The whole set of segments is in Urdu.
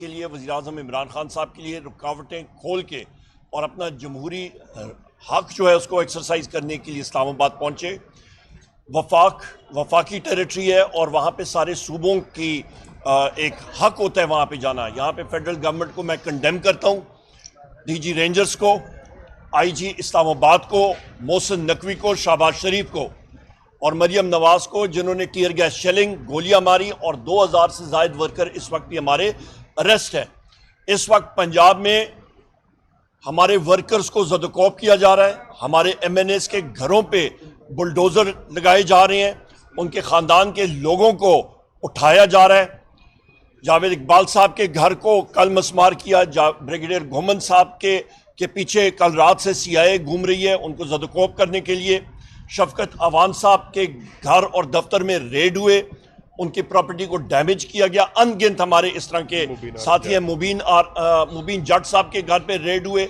کے لیے وزیراعظم عمران خان صاحب کے لیے رکاوٹیں کھول کے اور اپنا جمہوری حق جو ہے اس کو ایکسرسائز کرنے کے لیے اسلام آباد پہنچے۔ وفاقی ٹیریٹری ہے اور وہاں پہ سارے صوبوں کی ایک حق ہوتا ہے وہاں پہ جانا۔ یہاں پہ فیڈرل گورنمنٹ کو میں کنڈیم کرتا ہوں، ڈی جی رینجرز کو، آئی جی اسلام آباد کو، محسن نقوی کو، شہباز شریف کو اور مریم نواز کو، جنہوں نے ٹیئر گیس شیلنگ گولیاں ماری اور 2000 سے زائد ورکر اس وقت بھی ہمارے اریسٹ ہے۔ اس وقت پنجاب میں ہمارے ورکرز کو زدوکوب کیا جا رہا ہے، ہمارے ایم این ایز کے گھروں پہ بلڈوزر لگائے جا رہے ہیں، ان کے خاندان کے لوگوں کو اٹھایا جا رہا ہے۔ جاوید اقبال صاحب کے گھر کو کل مسمار کیا، بریگیڈیئر گھومن صاحب کے پیچھے کل رات سے سی آئی اے گھوم رہی ہے ان کو زدوکوب کرنے کے لیے۔ شفقت عوان صاحب کے گھر اور دفتر میں ریڈ ہوئے، ان کی پراپرٹی کو ڈیمیج کیا گیا۔ ان گنت ہمارے اس طرح کے ساتھی ہیں، مبین جٹ صاحب کے گھر پہ ریڈ ہوئے۔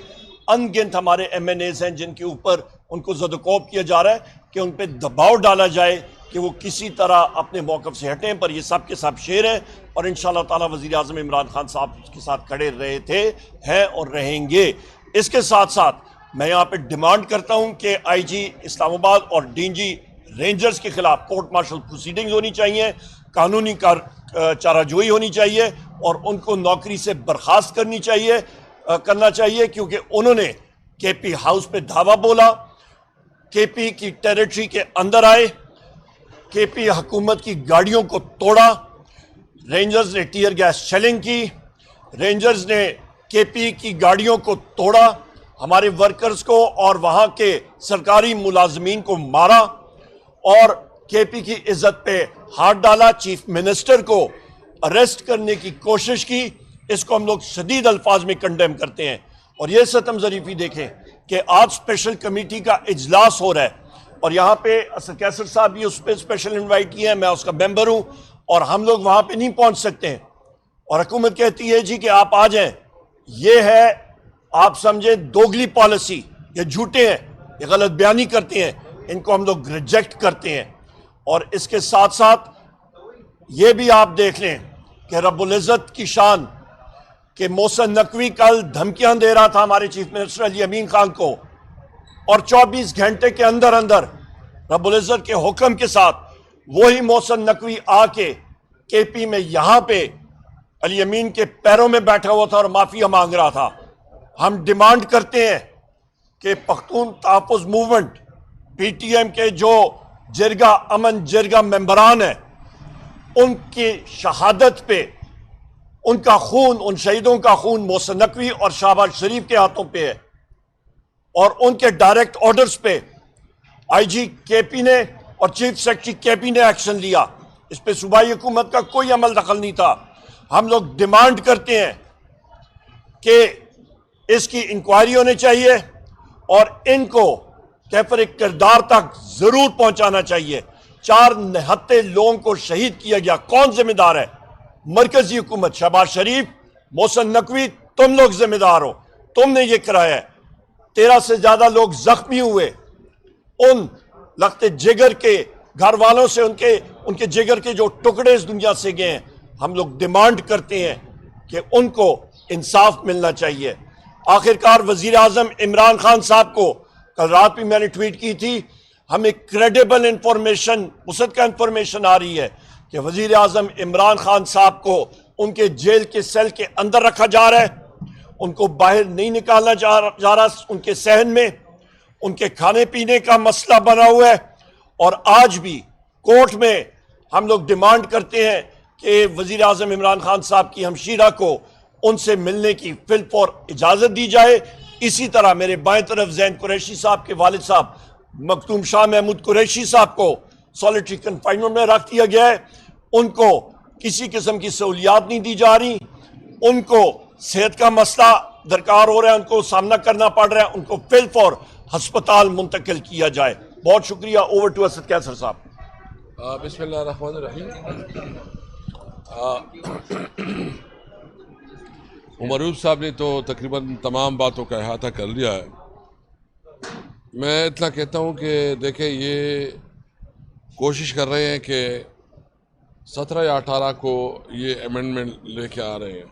ان گنت ہمارے ایم این ایز ہیں جن کے اوپر ان کو زدوکوب کیا جا رہا ہے کہ ان پہ دباؤ ڈالا جائے کہ وہ کسی طرح اپنے موقف سے ہٹیں، پر یہ سب کے سب شیر ہیں اور انشاءاللہ تعالی وزیر اعظم عمران خان صاحب کے ساتھ کھڑے رہے تھے، ہیں اور رہیں گے۔ اس کے ساتھ ساتھ میں یہاں پہ ڈیمانڈ کرتا ہوں کہ آئی جی اسلام آباد اور ڈی جی رینجرز کے خلاف کورٹ مارشل پروسیڈنگز ہونی چاہیے، قانونی چارہ جوئی ہونی چاہیے اور ان کو نوکری سے برخاست کرنا چاہیے کیونکہ انہوں نے کے پی ہاؤس پہ دھاوا بولا، کے پی کی ٹیریٹری کے اندر آئے، کے پی حکومت کی گاڑیوں کو توڑا، رینجرز نے ٹیئر گیس شیلنگ کی، رینجرز نے کے پی کی گاڑیوں کو توڑا، ہمارے ورکرز کو اور وہاں کے سرکاری ملازمین کو مارا اور کے پی کی عزت پہ ہاتھ ڈالا، چیف منسٹر کو اریسٹ کرنے کی کوشش کی۔ اس کو ہم لوگ شدید الفاظ میں کنڈیم کرتے ہیں۔ اور یہ ستم ظریفی دیکھیں کہ آج اسپیشل کمیٹی کا اجلاس ہو رہا ہے اور یہاں پہ اسد کیسر صاحب بھی اس پہ اسپیشل انوائٹ کیے ہیں، میں اس کا ممبر ہوں اور ہم لوگ وہاں پہ نہیں پہنچ سکتے ہیں اور حکومت کہتی ہے جی کہ آپ آ جائیں۔ یہ ہے، آپ سمجھیں، دوگلی پالیسی، یہ جھوٹے ہیں، یہ غلط بیانی کرتے ہیں، ان کو ہم لوگ ریجیکٹ کرتے ہیں۔ اور اس کے ساتھ ساتھ یہ بھی آپ دیکھ لیں کہ رب العزت کی شان کہ محسن نقوی کل دھمکیاں دے رہا تھا ہمارے چیف منسٹر علی امین خان کو اور 24 گھنٹے کے اندر رب العزت کے حکم کے ساتھ وہی محسن نقوی آ کے پی میں یہاں پہ علی امین کے پیروں میں بیٹھا ہوا تھا اور معافی مانگ رہا تھا۔ ہم ڈیمانڈ کرتے ہیں کہ پختون تحفظ موومنٹ پی ٹی ایم کے جو امن جرگہ ممبران ہیں، ان کی شہادت پہ، ان کا خون، ان شہیدوں کا خون محسن نقوی اور شہباز شریف کے ہاتھوں پہ ہے اور ان کے ڈائریکٹ آرڈرز پہ آئی جی کے پی نے اور چیف سیکرٹری کے پی نے ایکشن لیا۔ اس پہ صوبائی حکومت کا کوئی عمل دخل نہیں تھا۔ ہم لوگ ڈیمانڈ کرتے ہیں کہ اس کی انکوائری ہونی چاہیے اور ان کو کیفر کردار تک ضرور پہنچانا چاہیے۔ 4 نہتے لوگوں کو شہید کیا گیا، کون ذمہ دار ہے؟ مرکزی حکومت، شہباز شریف، محسن نقوی، تم لوگ ذمہ دار ہو، تم نے یہ کرایا ہے۔ 13 سے زیادہ لوگ زخمی ہوئے، ان لخت جگر کے گھر والوں سے ان کے جگر کے جو ٹکڑے اس دنیا سے گئے ہیں، ہم لوگ ڈیمانڈ کرتے ہیں کہ ان کو انصاف ملنا چاہیے۔ آخرکار وزیر اعظم عمران خان صاحب کو کل رات بھی میں نے ٹویٹ کی تھی، ہمیں کریڈیبل انفارمیشن، مصدقہ انفارمیشن آ رہی ہے کہ وزیر اعظم عمران خان صاحب کو ان کے جیل کے سیل کے اندر رکھا جا رہا ہے، ان کو باہر نہیں نکالنا جا رہا، ان کے صحن میں ان کے کھانے پینے کا مسئلہ بنا ہوا ہے۔ اور آج بھی کورٹ میں ہم لوگ ڈیمانڈ کرتے ہیں کہ وزیر اعظم عمران خان صاحب کی ہمشیرہ کو ان سے ملنے کی فی الفور اجازت دی جائے۔ اسی طرح میرے بائیں طرف زین قریشی صاحب کے والد صاحب مختوم شاہ محمود قریشی صاحب کو سولیٹری کنفائنمنٹ میں رکھ دیا گیا ہے، ان کو کسی قسم کی سہولیات نہیں دی جا رہی، ان کو صحت کا مسئلہ درکار ہو رہا ہے، ان کو سامنا کرنا پڑ رہا ہے، ان کو فی الفور ہسپتال منتقل کیا جائے۔ بہت شکریہ۔ اوور ٹو اسد کیسر صاحب۔ بسم اللہ الرحمن الرحیم۔ عمر عروف صاحب نے تو تقریباً تمام باتوں کا احاطہ کر لیا ہے۔ میں اتنا کہتا ہوں کہ دیکھیں، یہ کوشش کر رہے ہیں کہ 17 یا 18 کو یہ امینڈمنٹ لے کے آ رہے ہیں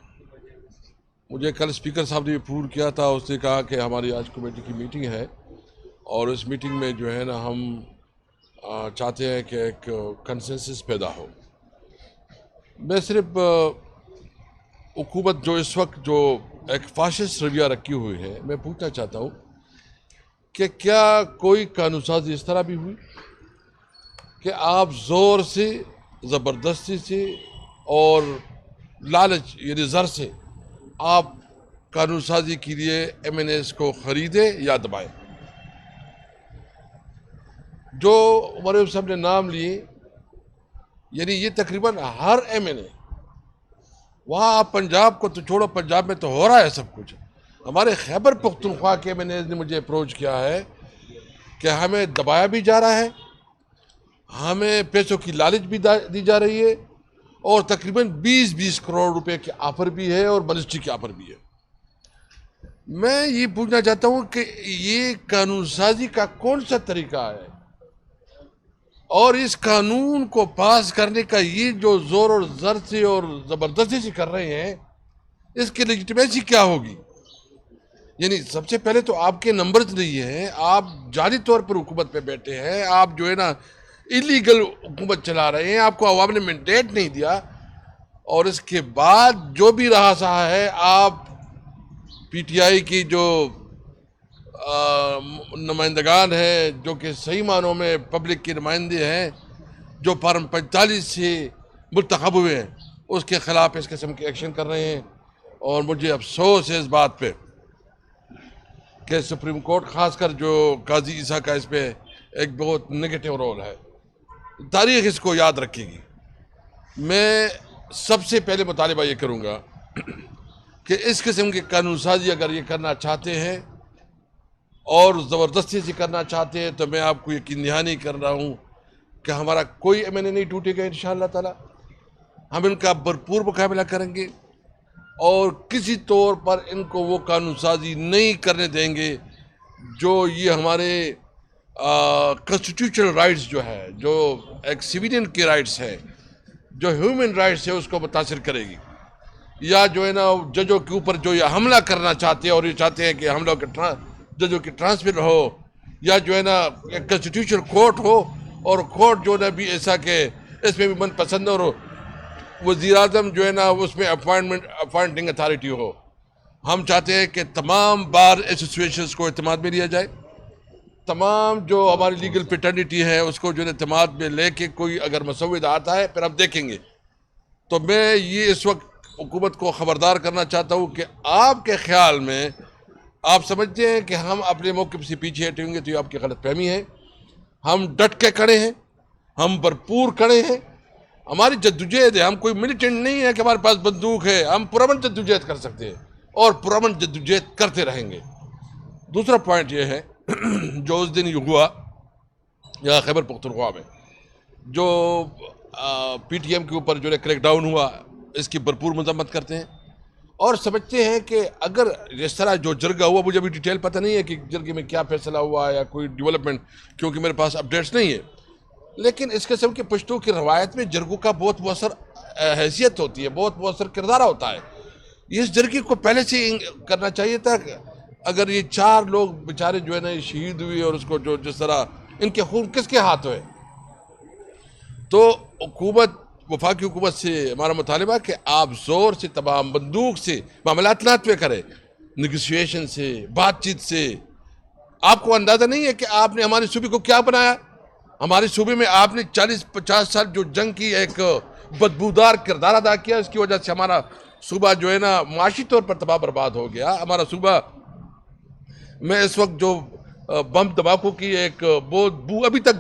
مجھے کل اسپیکر صاحب نے اپروو کیا تھا، اس نے کہا کہ ہماری آج کمیٹی کی میٹنگ ہے اور اس میٹنگ میں جو ہے نا ہم چاہتے ہیں کہ ایک کنسنسس پیدا ہو. میں صرف حکومت جو اس وقت جو ایک فاشسٹ رویہ رکھی ہوئی ہے، میں پوچھنا چاہتا ہوں کہ کیا کوئی قانون سازی اس طرح بھی ہوئی کہ آپ زور سے، زبردستی سے اور لالچ یعنی زر سے آپ قانون سازی کے لیے ایم این ایز کو خریدیں یا دبائیں؟ جو عمر صاحب نے نام لیے، یعنی یہ تقریباً ہر ایم این اے، وہاں آپ پنجاب کو تو چھوڑو، پنجاب میں تو ہو رہا ہے سب کچھ. ہمارے خیبر پختونخوا کے ایم این اے نے مجھے اپروچ کیا ہے کہ ہمیں دبایا بھی جا رہا ہے، ہمیں پیسوں کی لالچ بھی دی جا رہی ہے، اور تقریباً 20 کروڑ روپے کے آفر بھی ہے اور منسٹری کے آفر بھی ہے. میں یہ پوچھنا چاہتا ہوں کہ یہ قانون سازی کا کون سا طریقہ ہے، اور اس قانون کو پاس کرنے کا یہ جو زور اور زر سے اور زبردستی سے کر رہے ہیں، اس کی لیجیٹیمیسی کیا ہوگی؟ یعنی سب سے پہلے تو آپ کے نمبرز نہیں ہیں، آپ جعلی طور پر حکومت پہ بیٹھے ہیں، آپ جو ہے نا ایلیگل حکومت چلا رہے ہیں، آپ کو عوام نے مینڈیٹ نہیں دیا، اور اس کے بعد جو بھی رہا سہا ہے، آپ پی ٹی آئی کی جو نمائندگان ہیں، جو کہ صحیح معنوں میں پبلک کے نمائندے ہیں، جو فارم 45 سے منتخب ہوئے ہیں، اس کے خلاف اس قسم کے ایکشن کر رہے ہیں. اور مجھے افسوس ہے اس بات پہ کہ سپریم کورٹ خاص کر جو قاضی عیسیٰ کا اس پہ ایک بہت نگیٹو رول ہے. تاریخ اس کو یاد رکھے گی. میں سب سے پہلے مطالبہ یہ کروں گا کہ اس قسم کی قانون سازی اگر یہ کرنا چاہتے ہیں اور زبردستی سے کرنا چاہتے ہیں، تو میں آپ کو یقین دہانی کر رہا ہوں کہ ہمارا کوئی ایم این اے نہیں ٹوٹے گا انشاءاللہ تعالی. ہم ان کا بھرپور مقابلہ کریں گے اور کسی طور پر ان کو وہ قانون سازی نہیں کرنے دیں گے جو یہ ہمارے کنسٹیٹیوشنل رائٹس جو ہے، جو ایک سویلین کے رائٹس ہے، جو ہیومن رائٹس ہے، اس کو متاثر کرے گی. یا جو ہے نا ججوں کے اوپر جو یہ حملہ کرنا چاہتے ہیں اور یہ چاہتے ہیں کہ حملوں کے ججوں کی ٹرانسفر ہو، یا جو ہے نا ایک کنسٹیٹیوشنل کورٹ ہو، اور کورٹ جو ہے نا بھی ایسا کہ اس میں بھی من پسند اور وزیر اعظم جو ہے نا اس میں اپوائنٹنگ اتھارٹی ہو. ہم چاہتے ہیں کہ تمام بار ایسوسیشنز کو اعتماد میں لیا جائے، تمام جو ہماری لیگل پیٹرنیٹی ہے اس کو جو ہے اعتماد میں لے کے کوئی اگر مسودہ آتا ہے پھر ہم دیکھیں گے. تو میں یہ اس وقت حکومت کو خبردار کرنا چاہتا ہوں کہ آپ کے خیال میں آپ سمجھتے ہیں کہ ہم اپنے موقف سے پیچھے ہٹیں گے، تو یہ آپ کی غلط فہمی ہے. ہم ڈٹ کے کھڑے ہیں، ہم بھرپور کھڑے ہیں. ہماری جدوجہد ہے، ہم کوئی ملیٹنٹ نہیں ہے کہ ہمارے پاس بندوق ہے. ہم پرامن جدوجہد کر سکتے ہیں اور پرامن جدوجہد کرتے رہیں گے. دوسرا پوائنٹ یہ ہے جو اس دن یہ ہوا یہاں خیبر پختونخوا میں، جو پی ٹی ایم کے اوپر جو ہے کریک ڈاؤن ہوا، اس کی بھرپور مذمت کرتے ہیں اور سمجھتے ہیں کہ اگر اس طرح جو جرگہ ہوا، مجھے ابھی ڈیٹیل پتہ نہیں ہے کہ جرگے میں کیا فیصلہ ہوا یا کوئی ڈیولپمنٹ، کیونکہ میرے پاس اپڈیٹس نہیں ہے، لیکن اس قسم کے پشتو کی روایت میں جرگوں کا بہت مؤثر حیثیت ہوتی ہے، بہت مؤثر کردار ہوتا ہے. اس جرگے کو پہلے سے کرنا چاہیے تھا کہ اگر یہ 4 لوگ بیچارے جو ہے نا شہید ہوئے، اور اس کو جو جس طرح ان کے خون کس کے ہاتھ ہوئے. تو حکومت، وفاقی حکومت سے ہمارا مطالبہ کہ آپ زور سے، تمام بندوق سے معاملات نہ کریں، نیگوسیشن سے، بات چیت سے. آپ کو اندازہ نہیں ہے کہ آپ نے ہمارے صوبے کو کیا بنایا. ہمارے صوبے میں آپ نے 40-50 سال جو جنگ کی ایک بدبودار کردار ادا کیا، اس کی وجہ سے ہمارا صوبہ جو ہے نا معاشی طور پر تباہ برباد ہو گیا. ہمارا صوبہ میں اس وقت جو بم دھماکوں کی ایک بہت بو ابھی تک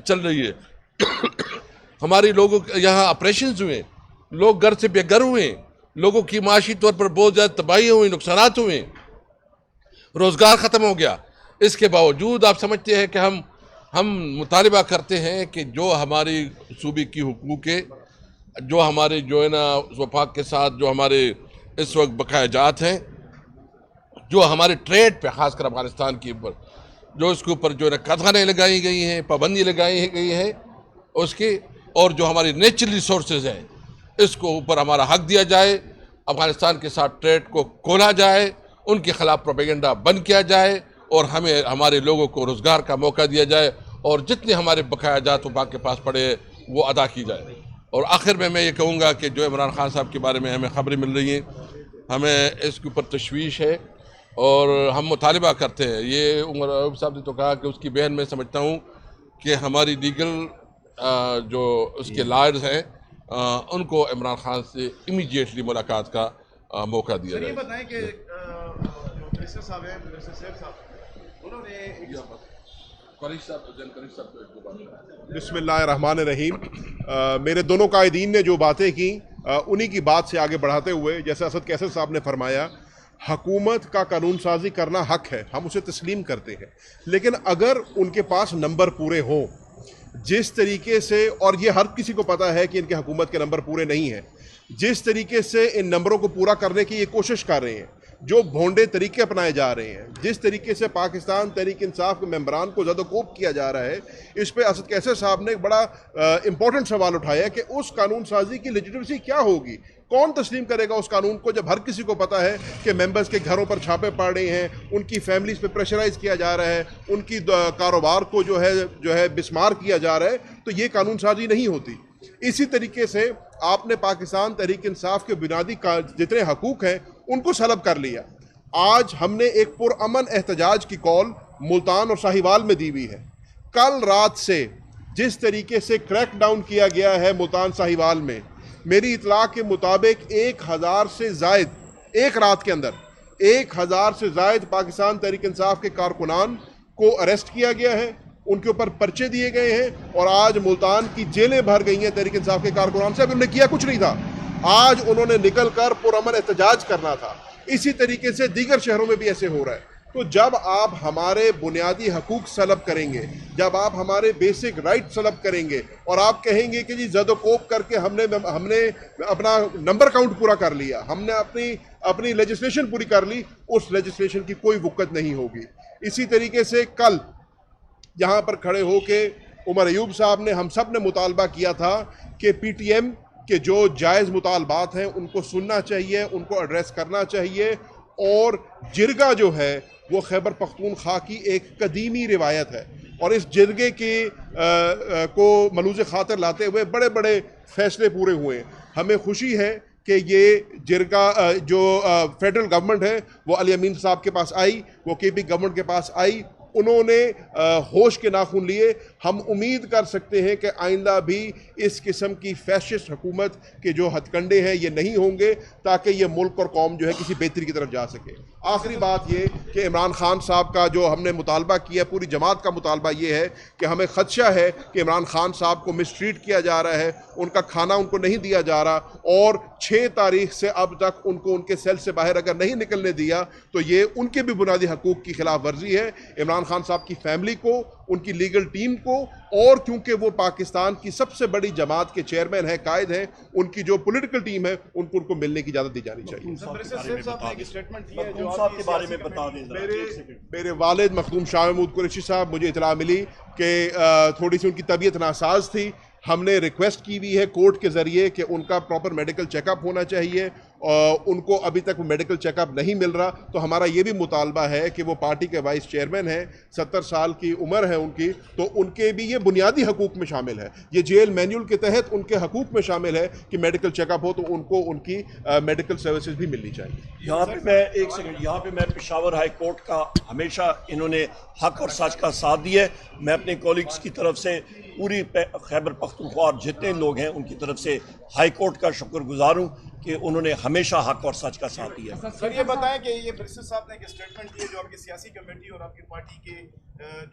چل رہی ہے. ہمارے لوگوں یہاں آپریشنز ہوئے، لوگ گھر سے بے گھر ہوئے، لوگوں کی معاشی طور پر بہت زیادہ تباہی ہوئی، نقصانات ہوئے، روزگار ختم ہو گیا. اس کے باوجود آپ سمجھتے ہیں کہ ہم مطالبہ کرتے ہیں کہ جو ہماری صوبے کی حقوق ہے، جو ہمارے جو ہے نا وفاق کے ساتھ جو ہمارے اس وقت بقایا جات ہیں، جو ہمارے ٹریڈ پہ خاص کر افغانستان کے اوپر جو اس کے اوپر جو ہے نا قطعیں لگائی گئی ہیں، پابندی لگائی گئی ہے اس کی، اور جو ہماری نیچرل ریسورسز ہیں اس کو اوپر ہمارا حق دیا جائے. افغانستان کے ساتھ ٹریڈ کو کھولا جائے، ان کے خلاف پروپیگنڈا بند کیا جائے اور ہمیں ہمارے لوگوں کو روزگار کا موقع دیا جائے اور جتنے ہمارے بقایا جات وفاق کے پاس پڑے وہ ادا کی جائے۔ اور آخر میں یہ کہوں گا کہ جو عمران خان صاحب کے بارے میں ہمیں خبریں مل رہی ہیں، ہمیں اس کے اوپر تشویش ہے اور ہم مطالبہ کرتے ہیں۔ یہ عمر ایوب صاحب نے تو کہا کہ اس کی بہن میں سمجھتا ہوں کہ ہماری لیگل جو اس کے لائرز ہیں ان کو عمران خان سے امیڈیٹلی ملاقات کا موقع دیا جائے۔ یہ بتائیں کہ منسٹر صاحب ہیں، منسٹر سیف صاحب، انہوں نے بسم اللہ الرحمن الرحیم۔ میرے دونوں قائدین نے جو باتیں کی انہی کی بات سے آگے بڑھاتے ہوئے، جیسے اسد کیسر صاحب نے فرمایا، حکومت کا قانون سازی کرنا حق ہے، ہم اسے تسلیم کرتے ہیں، لیکن اگر ان کے پاس نمبر پورے ہوں جس طریقے سے، اور یہ ہر کسی کو پتہ ہے کہ ان کے حکومت کے نمبر پورے نہیں ہیں، جس طریقے سے ان نمبروں کو پورا کرنے کی یہ کوشش کر رہے ہیں، جو بھونڈے طریقے اپنائے جا رہے ہیں، جس طریقے سے پاکستان تحریک انصاف کے ممبران کو زد و کوب کیا جا رہا ہے، اس پہ اسد کیسر صاحب نے ایک بڑا امپورٹنٹ سوال اٹھایا کہ اس قانون سازی کی لیجیٹمیسی کیا ہوگی؟ کون تسلیم کرے گا اس قانون کو جب ہر کسی کو پتہ ہے کہ ممبرز کے گھروں پر چھاپے پڑ رہے ہیں، ان کی فیملیز پہ پریشرائز کیا جا رہا ہے، ان کی کاروبار کو جو ہے بسمار کیا جا رہا ہے، تو یہ قانون سازی نہیں ہوتی۔ اسی طریقے سے آپ نے پاکستان تحریک انصاف کے بنیادی جتنے حقوق ہیں ان کو سلب کر لیا۔ آج ہم نے ایک پرامن احتجاج کی کال ملتان اور ساہیوال میں دی ہوئی ہے۔ کل رات سے جس طریقے سے کریک ڈاؤن کیا گیا ہے ملتان ساہیوال میں، میری اطلاع کے مطابق 1000 سے زائد ایک رات کے اندر 1000 سے زائد پاکستان تحریک انصاف کے کارکنان کو اریسٹ کیا گیا ہے، ان کے اوپر پرچے دیے گئے ہیں، اور آج ملتان کی جیلیں بھر گئی ہیں تحریک انصاف کے کارکنان سے۔ ابھی انہوں نے کیا کچھ نہیں تھا، آج انہوں نے نکل کر پرامن احتجاج کرنا تھا۔ اسی طریقے سے دیگر شہروں میں بھی ایسے ہو رہا ہے۔ تو جب آپ ہمارے بنیادی حقوق سلب کریں گے، جب آپ ہمارے بیسک رائٹ سلب کریں گے اور آپ کہیں گے کہ جی زد و کوب کر کے ہم نے اپنا نمبر کاؤنٹ پورا کر لیا، ہم نے اپنی لیجسلیشن پوری کر لی، اس لیجسلیشن کی کوئی وقت نہیں ہوگی۔ اسی طریقے سے کل یہاں پر کھڑے ہو کے عمر ایوب صاحب نے، ہم سب نے مطالبہ کیا تھا کہ پی ٹی ایم کے جو جائز مطالبات ہیں ان کو سننا چاہیے، ان کو ایڈریس کرنا چاہیے، اور جرگہ جو ہے وہ خیبر پختونخوا کی ایک قدیمی روایت ہے، اور اس جرگے کو ملوز خاطر لاتے ہوئے بڑے بڑے فیصلے پورے ہوئے ہیں۔ ہمیں خوشی ہے کہ یہ جرگہ جو فیڈرل گورنمنٹ ہے وہ علی امین صاحب کے پاس آئی، وہ کے پی گورنمنٹ کے پاس آئی، انہوں نے ہوش کے ناخن لیے۔ ہم امید کر سکتے ہیں کہ آئندہ بھی اس قسم کی فیشسٹ حکومت کے جو ہتھ کنڈے ہیں یہ نہیں ہوں گے، تاکہ یہ ملک اور قوم جو ہے کسی بہتری کی طرف جا سکے۔ آخری بات یہ کہ عمران خان صاحب کا جو ہم نے مطالبہ کیا، پوری جماعت کا مطالبہ یہ ہے کہ ہمیں خدشہ ہے کہ عمران خان صاحب کو مس ٹریٹ کیا جا رہا ہے، ان کا کھانا ان کو نہیں دیا جا رہا، اور 6 تاریخ سے اب تک ان کو ان کے سیل سے باہر اگر نہیں نکلنے دیا تو یہ ان کے بھی بنیادی حقوق کی خلاف ورزی ہے۔ عمران خان صاحب کی فیملی کو، ان کی لیگل ٹیم کو، اور کیونکہ وہ پاکستان کی سب سے بڑی جماعت کے چیئرمین ہیں، قائد ہیں، ان کی جو پولیٹیکل ٹیم ہے ان کو ملنے کی اجازت دی جانی چاہیے۔ میرے والد مخدوم شاہ محمود قریشی صاحب، مجھے اطلاع ملی کہ تھوڑی سی ان کی طبیعت ناساز تھی، ہم نے ریکویسٹ کی ہوئی ہے کورٹ کے ذریعے کہ ان کا پراپر میڈیکل چیک اپ ہونا چاہیے، ان کو ابھی تک میڈیکل چیک اپ نہیں مل رہا۔ تو ہمارا یہ بھی مطالبہ ہے کہ وہ پارٹی کے وائس چیئرمین ہیں، 70 سال کی عمر ہے ان کی، تو ان کے بھی یہ بنیادی حقوق میں شامل ہے، یہ جیل مینیول کے تحت ان کے حقوق میں شامل ہے کہ میڈیکل چیک اپ ہو تو ان کو ان کی میڈیکل سروسز بھی ملنی چاہیے۔ یہاں پہ میں ایک سیکنڈ، یہاں پہ میں پشاور ہائی کورٹ کا ہمیشہ انہوں نے حق اور سچ کا ساتھ دیا ہے۔ میں اپنے کولیگز کی طرف سے پوری خیبر پختونخوا اور جتنے لوگ ہیں ان کی طرف سے ہائی کورٹ کا شکر گزار ہوں کہ انہوں نے ہمیشہ حق اور سچ کا ساتھ دیا۔ سر یہ بتائیں کہ یہ منسٹر صاحب نے ایک اسٹیٹمنٹ دی ہے جو آپ کی سیاسی کمیٹی اور آپ کی پارٹی کے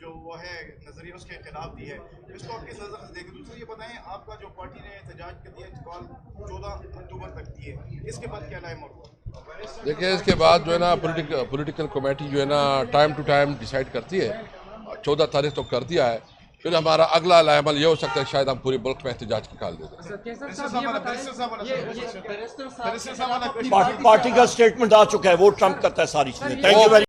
جو وہ ہے نظریہ اس کے خلاف دی ہے، اس کو آپ کس نظر سے دیکھیں؟ دوسرا یہ بتائیں آپ کا جو پارٹی نے احتجاج کر دیا کال 14 اکتوبر تک دی ہے، اس کے بعد کیا لائے موقع؟ دیکھیں اس کے بعد جو ہے نا پولیٹیکل کمیٹی جو ہے نا ٹائم ٹو ٹائم ڈیسائیڈ کرتی ہے، 14 تاریخ تو کر دیا ہے، پھر ہمارا اگلا عمل یہ ہو سکتا ہے شاید ہم پورے ملک میں احتجاج نکال دیں۔ پارٹی کا سٹیٹمنٹ آ چکا ہے، وہ ٹرمپ کرتا ہے ساری چیزیں۔ Thank you very